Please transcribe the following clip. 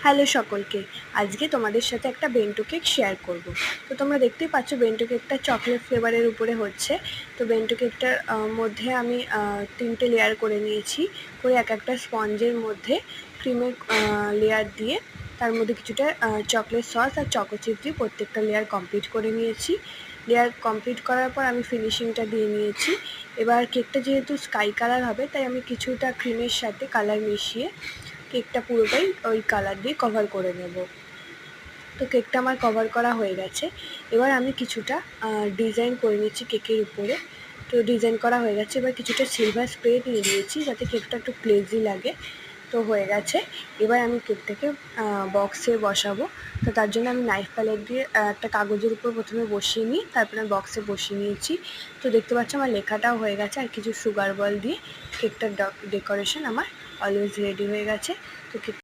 Hello সকলকে, আজকে তোমাদের সাথে একটা বেন্টো কেক শেয়ার করব। তো তোমরা দেখতেই পাচ্ছ বেন্টো কেকটা চকলেট ফ্লেভারের উপরে হচ্ছে। তো বেন্টো কেকটার মধ্যে আমি 3টে লেয়ার করে নিয়েছি, করে এক একটা স্পঞ্জের মধ্যে ক্রিমের লেয়ার দিয়ে তার মধ্যে কিছুটা চকলেট সস আর চকো চিপ দিয়ে প্রত্যেকটা লেয়ার কমপ্লিট করে নিয়েছি। লেয়ার কমপ্লিট করার পর আমি ফিনিশিংটা দিয়ে নিয়েছি। এবার কেকটা যেহেতু স্কাই কালার হবে, তাই আমি কিছুটা ক্রিমের সাথে কালার মিশিয়ে কেকটা পুরোটাই ওই কালার দিয়ে কভার করে নেব। তো কেকটা আমার কভার করা হয়ে গেছে। এবার আমি কিছুটা ডিজাইন করে নিচ্ছি কেকের উপরে। তো ডিজাইন করা হয়ে গেছে। এবার কিছুটা সিলভার স্প্রে দিয়ে দিয়েছি যাতে কেকটা একটু গ্লেজি লাগে। তো হয়ে গেছে। এবার আমি কেকটাকে বক্সে বসাবো। তো তার জন্য আমি নাইফ প্যালেট দিয়ে একটা কাগজের উপর প্রথমে বসিয়ে নিই, তারপরে বক্সে বসিয়ে নিয়েছি। তো দেখতে পাচ্ছ আমার লেখাটাও হয়ে গেছে, আর কিছু সুগার বল দিয়ে কেকটার ডেকোরেশন আমার অলওয়েজ রেডি হয়ে গেছে। তো